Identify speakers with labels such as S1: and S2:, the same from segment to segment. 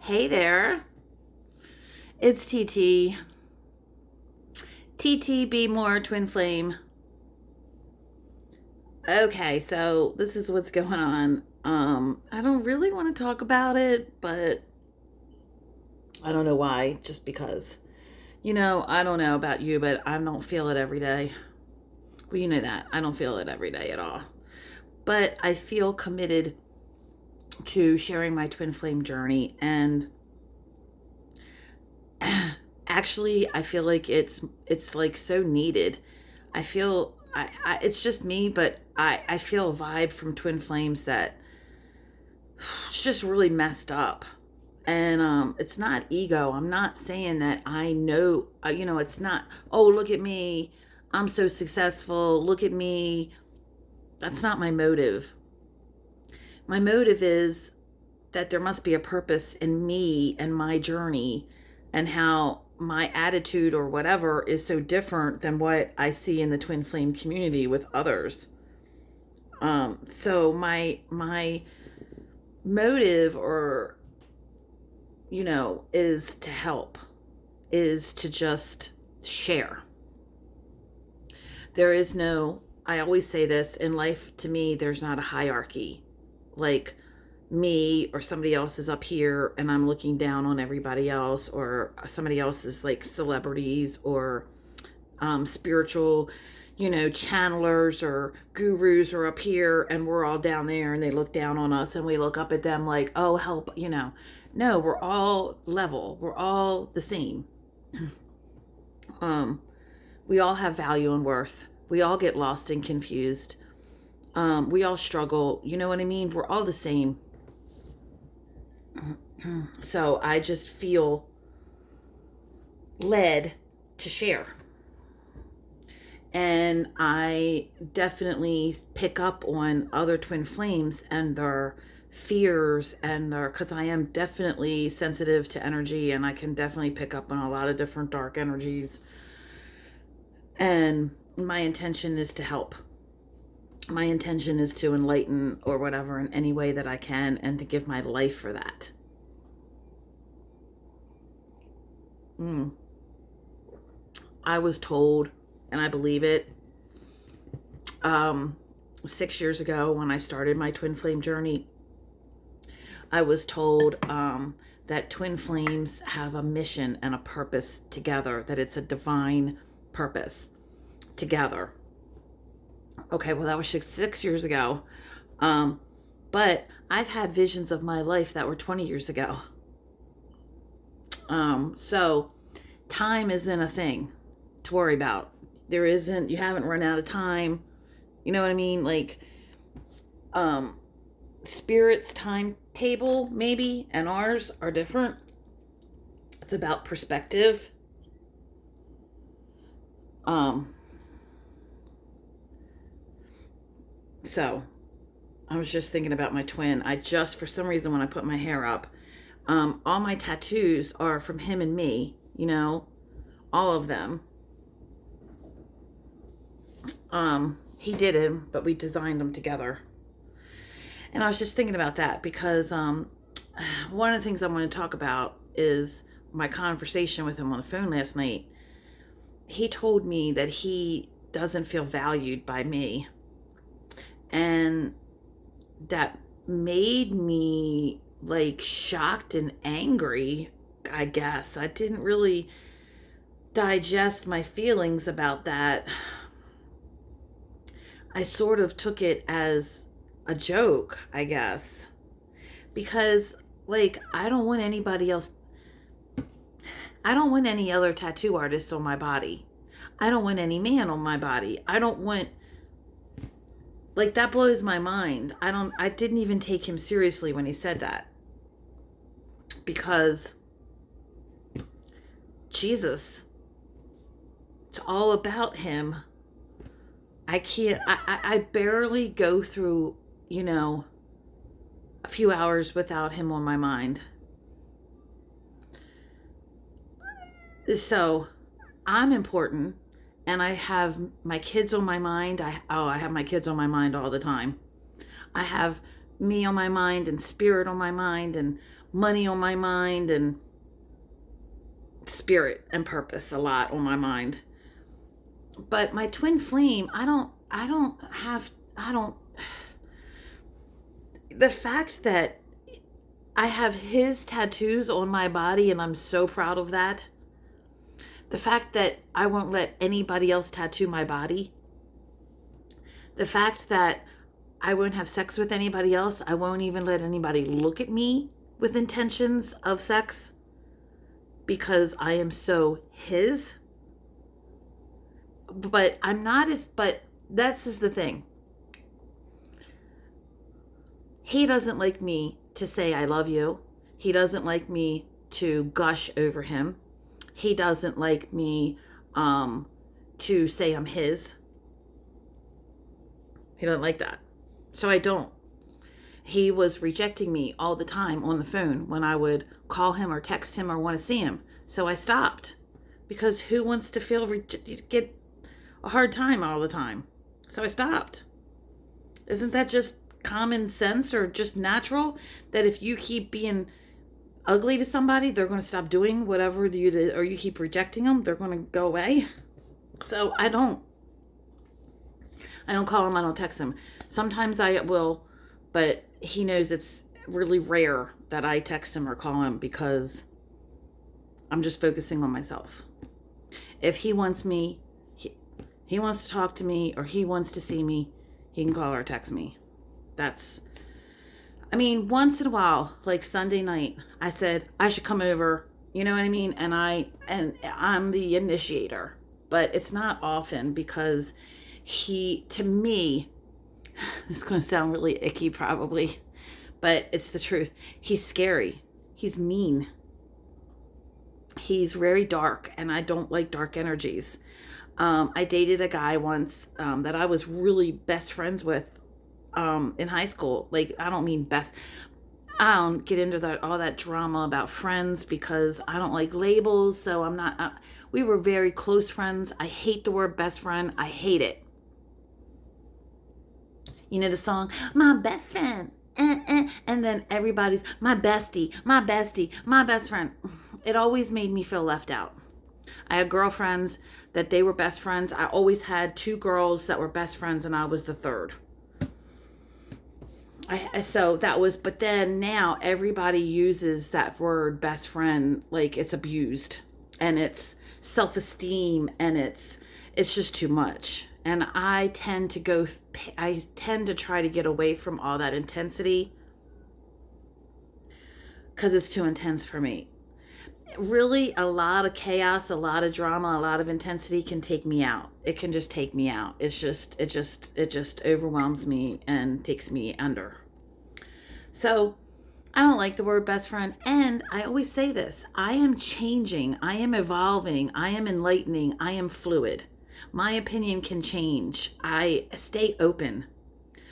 S1: Hey there, it's TT. TT be more twin flame. Okay, so this is what's going on. I don't really want to talk about it, but I don't know why, just because. I don't know about you, but I don't feel it every day. Well, you know that. I don't feel it every day at all. But I feel committed to sharing my twin flame journey, and actually I feel like it's like so needed. I feel it's just me, but I feel a vibe from twin flames that it's just really messed up. And it's not ego. I'm not saying that I know, it's not, oh, look at me, I'm so successful, look at me. That's not my motive. My motive is that there must be a purpose in me and my journey, and how my attitude or whatever is so different than what I see in the twin flame community with others. So my motive, or is to help, is to just share. There is no, I always say this in life, to me there's not a hierarchy, like me or somebody else is up here and I'm looking down on everybody else, or somebody else is like celebrities or spiritual, channelers or gurus are up here and we're all down there, and they look down on us and we look up at them like, oh, help, No, we're all level. We're all the same. We all have value and worth. We all get lost and confused. We all struggle. You know what I mean? We're all the same. So I just feel led to share. And I definitely pick up on other twin flames and their fears, and because I am definitely sensitive to energy, and I can definitely pick up on a lot of different dark energies. And my intention is to help. My intention is to enlighten or whatever in any way that I can, and to give my life for that. I was told, and I believe it, 6 years ago when I started my twin flame journey, I was told that twin flames have a mission and a purpose together, that it's a divine purpose together. Okay, well, that was 6 years ago. But I've had visions of my life that were 20 years ago. So time isn't a thing to worry about. You haven't run out of time. You know what I mean? Like, Spirit's timetable maybe and ours are different. It's about perspective. So I was just thinking about my twin. For some reason, when I put my hair up, all my tattoos are from him and me, all of them. He did him, but we designed them together. And I was just thinking about that because one of the things I want to talk about is my conversation with him on the phone last night. He told me that he doesn't feel valued by me. And that made me like shocked and angry, I guess. I didn't really digest my feelings about that. I sort of took it as a joke, I guess, because like I don't want any other tattoo artists on my body. I don't want any man on my body. I don't want, like, that blows my mind. I didn't even take him seriously when he said that, because Jesus, it's all about him. I barely go through, a few hours without him on my mind. So I'm important, and I have my kids on my mind. I have my kids on my mind all the time. I have me on my mind and spirit on my mind and money on my mind and spirit and purpose a lot on my mind. But my twin flame, the fact that I have his tattoos on my body and I'm so proud of that. The fact that I won't let anybody else tattoo my body. The fact that I won't have sex with anybody else. I won't even let anybody look at me with intentions of sex because I am so his. But that's just the thing. He doesn't like me to say I love you. He doesn't like me to gush over him. He doesn't like me to say I'm his. He doesn't like that. So I don't. He was rejecting me all the time on the phone when I would call him or text him or want to see him. So I stopped. Because who wants to get a hard time all the time? So I stopped. Isn't that just common sense or just natural? That if you keep being ugly to somebody, they're going to stop doing whatever you did, or you keep rejecting them, they're going to go away. So I don't call him, I don't text him. Sometimes I will, but he knows it's really rare that I text him or call him because I'm just focusing on myself. If he wants me, he wants to talk to me, or he wants to see me, he can call or text me. Once in a while, like Sunday night, I said I should come over, you know what I mean? And I'm the initiator, but it's not often because to me, this is going to sound really icky probably, but it's the truth. He's scary. He's mean. He's very dark, and I don't like dark energies. I dated a guy once that I was really best friends with in high school. Like, I don't mean best. I don't get into all that drama about friends because I don't like labels. So I'm not. We were very close friends. I hate the word best friend. I hate it. You know the song, my best friend, and then everybody's my bestie, my best friend. It always made me feel left out. I had girlfriends that they were best friends. I always had two girls that were best friends, and I was the third. But then now everybody uses that word best friend like it's abused, and it's self-esteem, and it's just too much. And I tend to try to get away from all that intensity because it's too intense for me. Really, a lot of chaos, a lot of drama, a lot of intensity can take me out. It can just take me out. It just overwhelms me and takes me under. So I don't like the word best friend. And I always say this, I am changing. I am evolving. I am enlightening. I am fluid. My opinion can change. I stay open.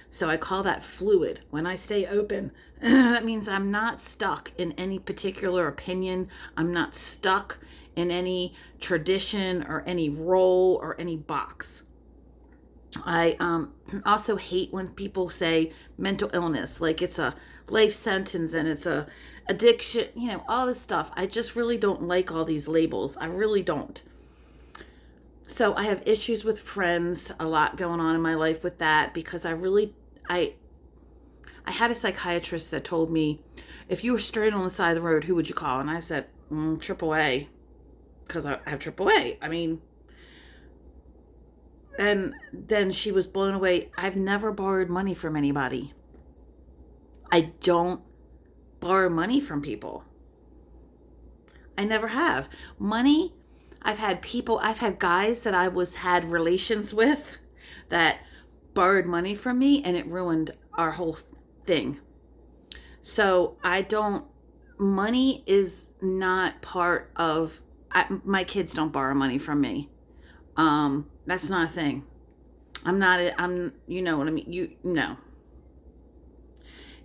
S1: So I call that fluid. When I stay open, that means I'm not stuck in any particular opinion. I'm not stuck in any tradition or any role or any box. I also hate when people say mental illness, like it's a life sentence and it's a addiction, all this stuff. I just really don't like all these labels. I really don't. So I have issues with friends, a lot going on in my life with that, because I had a psychiatrist that told me, if you were straight on the side of the road, who would you call? And I said, AAA, because I have AAA. And then she was blown away. I've never borrowed money from anybody. I don't borrow money from people. I never have. Money, I've had guys that had relations with that borrowed money from me, and it ruined our whole thing. So money is not part of, my kids don't borrow money from me. That's not a thing. You know what I mean? No.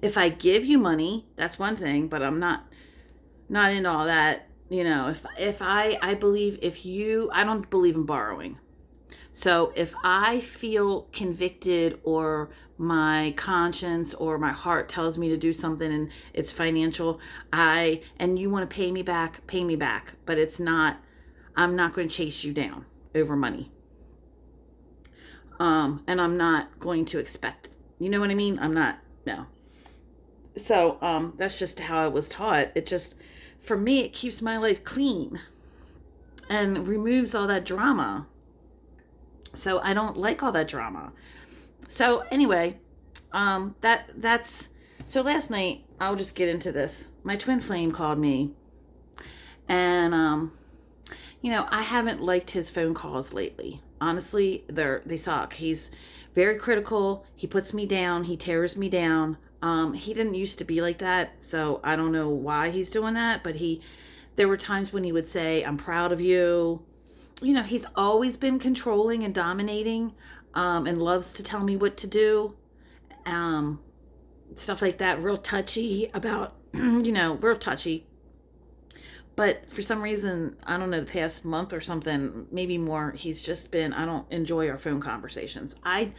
S1: If I give you money, that's one thing, but I'm not into all that. I don't believe in borrowing. So if I feel convicted or my conscience or my heart tells me to do something and it's financial, and you want to pay me back, but it's not, I'm not going to chase you down over money. And I'm not going to expect, you know what I mean? I'm not, no. So, that's just how I was taught. It just, for me, it keeps my life clean and removes all that drama. So I don't like all that drama. So anyway, that's so last night, I'll just get into this. My twin flame called me, and I haven't liked his phone calls lately. Honestly, they suck. He's very critical. He puts me down. He tears me down. He didn't used to be like that, so I don't know why he's doing that, but there were times when he would say, "I'm proud of you." He's always been controlling and dominating, and loves to tell me what to do. Stuff like that, real touchy about, real touchy. But for some reason, I don't know, the past month or something, maybe more, he's just been, I don't enjoy our phone conversations. I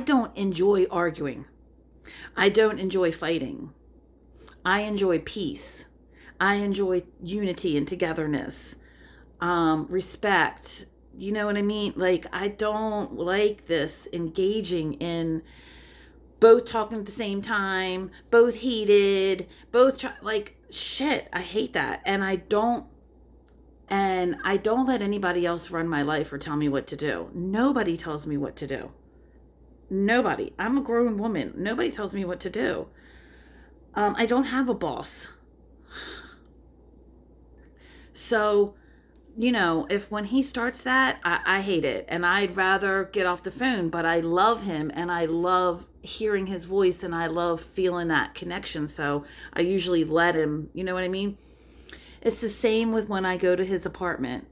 S1: don't enjoy arguing. I don't enjoy fighting. I enjoy peace. I enjoy unity and togetherness, respect. You know what I mean? Like, I don't like this engaging in both talking at the same time, both heated, like, shit. I hate that. And I don't let anybody else run my life or tell me what to do. Nobody tells me what to do. Nobody. I'm a grown woman. Nobody tells me what to do. I don't have a boss. So, if when he starts that, I hate it. And I'd rather get off the phone, but I love him and I love hearing his voice and I love feeling that connection. So I usually let him, you know what I mean? It's the same with when I go to his apartment.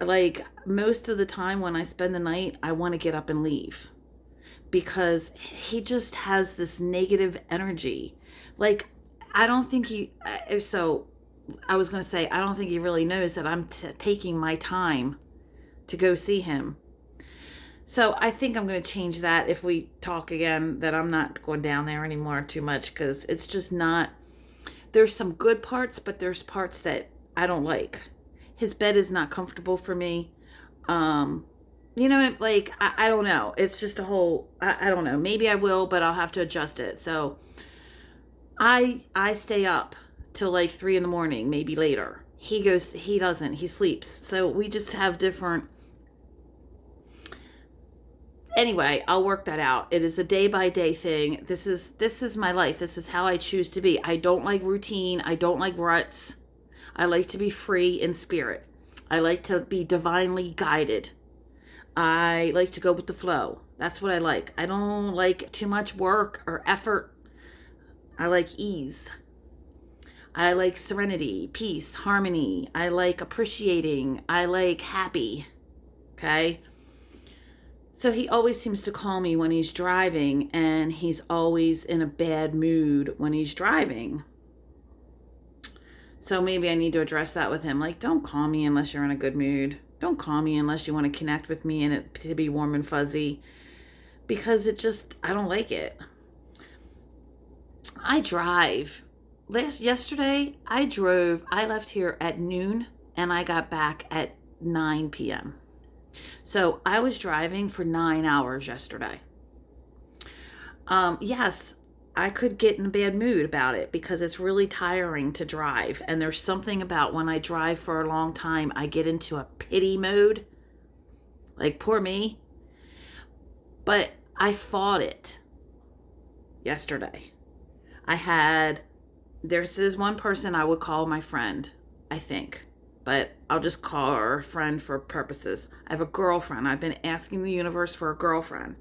S1: Like, most of the time when I spend the night, I want to get up and leave because he just has this negative energy. Like, I don't think I was going to say, I don't think he really knows that I'm taking my time to go see him. So I think I'm going to change that if we talk again, that I'm not going down there anymore too much, because it's just not, there's some good parts, but there's parts that I don't like. His bed is not comfortable for me. Like, I don't know. It's just a whole, I don't know. Maybe I will, but I'll have to adjust it. So I stay up till like 3 a.m, maybe later. He doesn't, he sleeps. So we just have different, anyway, I'll work that out. It is a day by day thing. This is my life. This is how I choose to be. I don't like routine. I don't like ruts. I like to be free in spirit. I like to be divinely guided. I like to go with the flow. That's what I like. I don't like too much work or effort. I like ease. I like serenity, peace, harmony. I like appreciating. I like happy. Okay? So he always seems to call me when he's driving, and he's always in a bad mood when he's driving. So maybe I need to address that with him. Like, don't call me unless you're in a good mood. Don't call me unless you want to connect with me and it to be warm and fuzzy. Because I don't like it. I drive. Yesterday, I left here at noon and I got back at 9 p.m. So I was driving for 9 hours yesterday. Yes, I could get in a bad mood about it because it's really tiring to drive. And there's something about when I drive for a long time, I get into a pity mode. Like, poor me. But I fought it yesterday. This is one person I would call my friend, I think. But I'll just call her a friend for purposes. I have a girlfriend. I've been asking the universe for a girlfriend.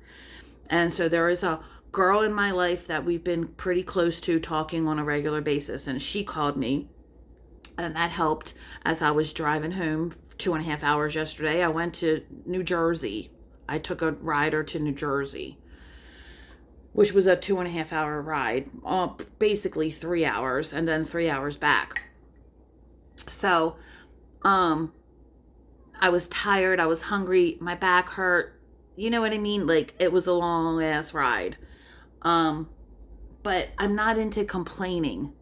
S1: And so there is a girl in my life that we've been pretty close to, talking on a regular basis. And she called me. And that helped as I was driving home 2.5 hours yesterday. I went to New Jersey. I took a rider to New Jersey, which was a 2.5 hour ride. Basically 3 hours and then 3 hours back. So, I was tired. I was hungry. My back hurt. You know what I mean? Like, it was a long ass ride. Um, but I'm not into complaining.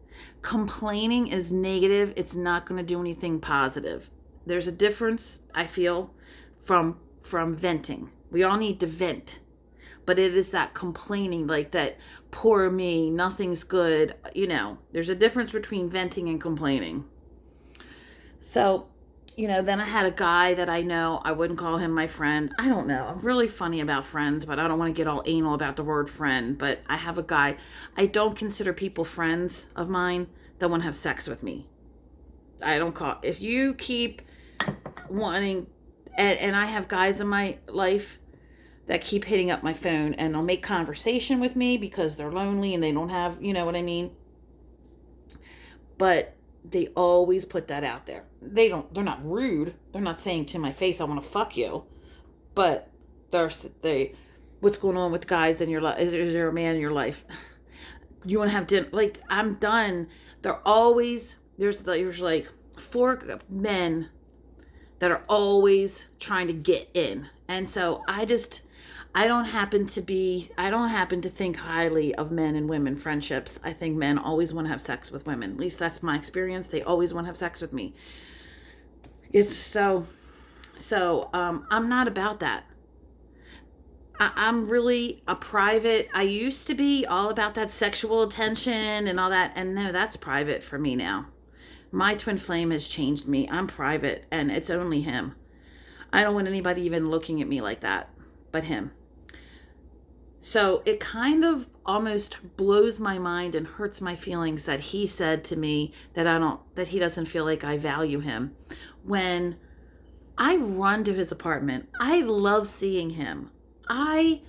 S1: Complaining is negative. It's not going to do anything positive. There's a difference, I feel, from venting. We all need to vent, but it is that complaining, like that poor me, nothing's good. There's a difference between venting and complaining. So, then I had a guy that I know, I wouldn't call him my friend. I don't know. I'm really funny about friends, but I don't want to get all anal about the word friend. But I have a guy, I don't consider people friends of mine that want to have sex with me. I don't call, if you keep wanting, and I have guys in my life that keep hitting up my phone and they'll make conversation with me because they're lonely and they don't have, you know what I mean? But they always put that out there. They're not rude. They're not saying to my face, I want to fuck you. But what's going on with guys in your life? Is there a man in your life? You want to have dinner? Like, I'm done. There's like 4 men that are always trying to get in. And so I don't happen to think highly of men and women friendships. I think men always want to have sex with women. At least that's my experience. They always want to have sex with me. It's so I'm not about that. I'm really a private. I used to be all about that sexual attention and all that. And no, that's private for me now. My twin flame has changed me. I'm private and it's only him. I don't want anybody even looking at me like that, but him. So it kind of almost blows my mind and hurts my feelings that he said to me that he doesn't feel like I value him. When I run to his apartment, I love seeing him. I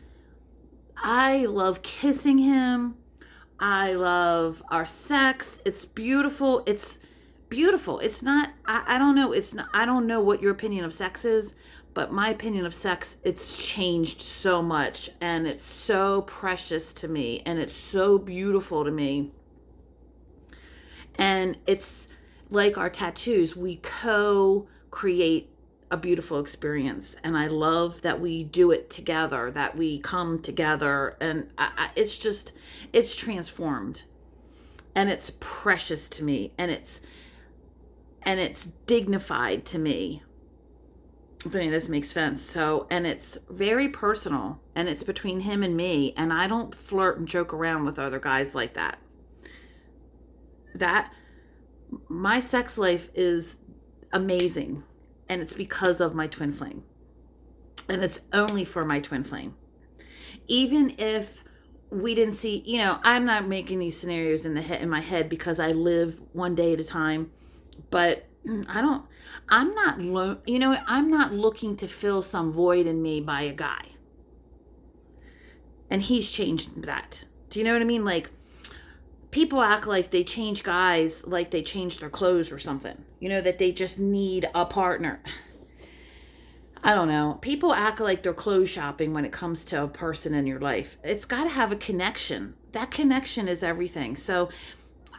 S1: love kissing him. I love our sex. It's beautiful. It's beautiful. It's not, I don't know. I don't know what your opinion of sex is, but my opinion of sex, it's changed so much and it's so precious to me and it's so beautiful to me. And it's like our tattoos, we co-create a beautiful experience. And I love that we do it together, that we come together, and it's transformed and it's precious to me and it's dignified to me. If any of this makes sense. So, and it's very personal and it's between him and me. And I don't flirt and joke around with other guys like that. My sex life is amazing. And it's because of my twin flame. And it's only for my twin flame. Even if we didn't see, I'm not making these scenarios in my head because I live one day at a time. But I'm not looking to fill some void in me by a guy. And he's changed that. Do you know what I mean? Like, people act like they change guys like they change their clothes or something. That they just need a partner. I don't know. People act like they're clothes shopping when it comes to a person in your life. It's got to have a connection. That connection is everything. So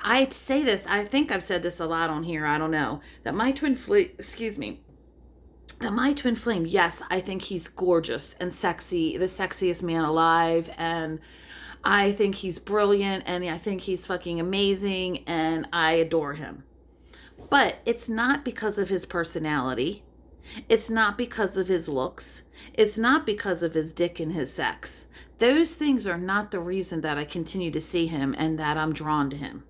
S1: I say this, I think I've said this a lot on here, I don't know, that my twin flame, yes, I think he's gorgeous and sexy, the sexiest man alive, and I think he's brilliant, and I think he's fucking amazing, and I adore him. But it's not because of his personality. It's not because of his looks. It's not because of his dick and his sex. Those things are not the reason that I continue to see him and that I'm drawn to him.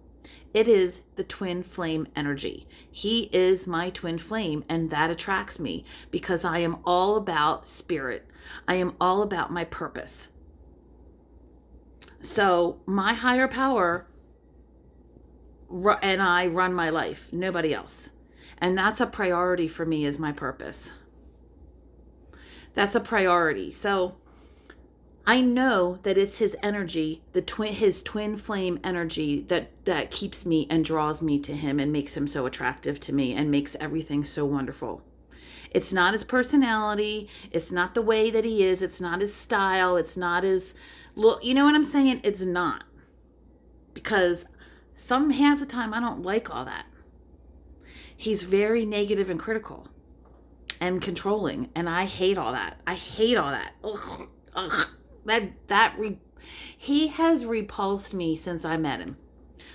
S1: It is the twin flame energy. He is my twin flame, and that attracts me because I am all about spirit. I am all about my purpose. So my higher power and I run my life, nobody else. And that's a priority for me, is my purpose. That's a priority. So I know that it's his energy, his twin flame energy that keeps me and draws me to him and makes him so attractive to me and makes everything so wonderful. It's not his personality. It's not the way that he is. It's not his style. It's not his look. You know what I'm saying? It's not. Because half the time I don't like all that. He's very negative and critical and controlling. And I hate all that. I hate all that. Ugh. He has repulsed me since I met him.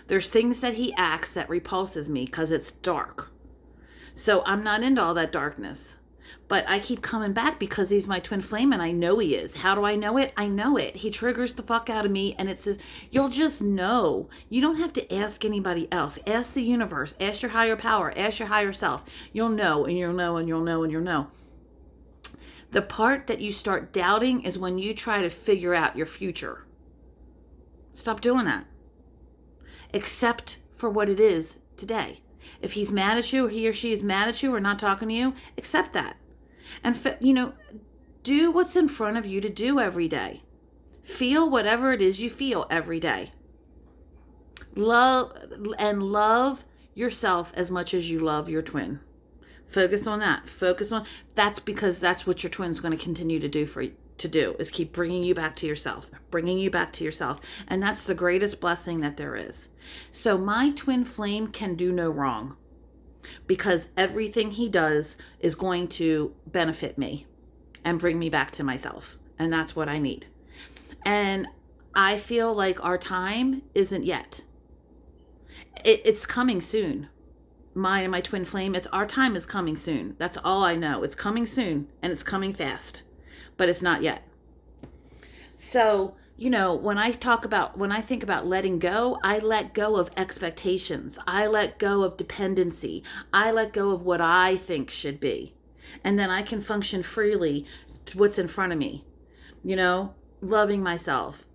S1: There's things that he acts that repulses me because it's dark. So I'm not into all that darkness. But I keep coming back because he's my twin flame and I know he is. How do I know it? I know it. He triggers the fuck out of me and it says, you'll just know. You don't have to ask anybody else. Ask the universe. Ask your higher power. Ask your higher self. You'll know and you'll know and you'll know and you'll know. The part that you start doubting is when you try to figure out your future. Stop doing that. Accept for what it is today. If he's mad at you, or he or she is mad at you or not talking to you, accept that. And, do what's in front of you to do every day. Feel whatever it is you feel every day. Love yourself as much as you love your twin. Focus on that. That's because that's what your twin's going to continue to do is keep bringing you back to yourself. And that's the greatest blessing that there is. So my twin flame can do no wrong because everything he does is going to benefit me and bring me back to myself. And that's what I need. And I feel like our time isn't yet. It's coming soon. Mine and my twin flame, our time is coming soon. That's all I know. It's coming soon and it's coming fast, but it's not yet. So, when I think about letting go, I let go of expectations. I let go of dependency. I let go of what I think should be. And then I can function freely to what's in front of me. Loving myself,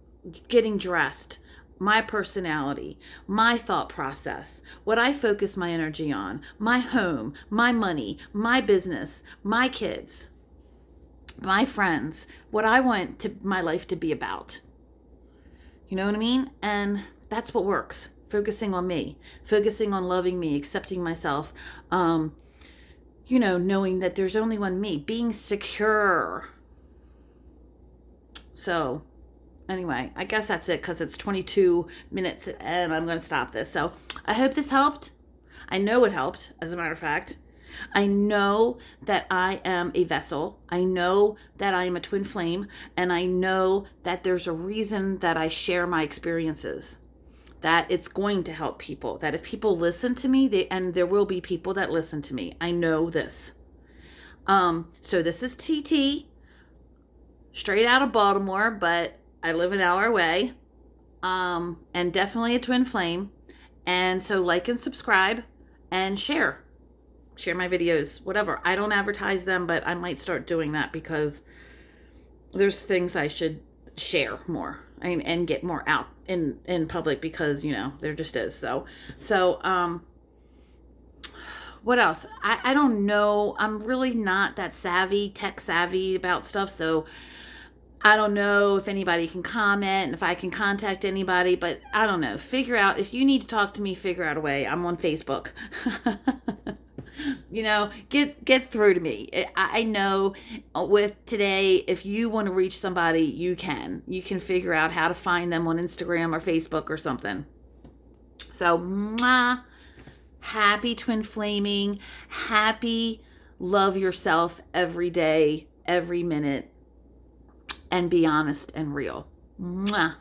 S1: getting dressed, my personality, my thought process, what I focus my energy on, my home, my money, my business, my kids, my friends, what I want my life to be about. You know what I mean? And that's what works. Focusing on me, focusing on loving me, accepting myself, knowing that there's only one me, being secure. So anyway, I guess that's it because it's 22 minutes and I'm going to stop this. So I hope this helped. I know it helped, as a matter of fact. I know that I am a vessel. I know that I am a twin flame. And I know that there's a reason that I share my experiences. That it's going to help people. That if people listen to me, and there will be people that listen to me. I know this. So this is TT. Straight out of Baltimore, but I live an hour away. And definitely a twin flame. And so like and subscribe and share my videos, whatever. I don't advertise them, but I might start doing that because there's things I should share more and get more out in public because, there just is. So, what else? I don't know. I'm really not that tech savvy about stuff. So I don't know if anybody can comment and if I can contact anybody, but I don't know. Figure out if you need to talk to me, figure out a way. I'm on Facebook. Get through to me. I know with today, if you want to reach somebody, you can figure out how to find them on Instagram or Facebook or something. So, happy twin flaming, happy love yourself every day, every minute, and be honest and real. Mwah.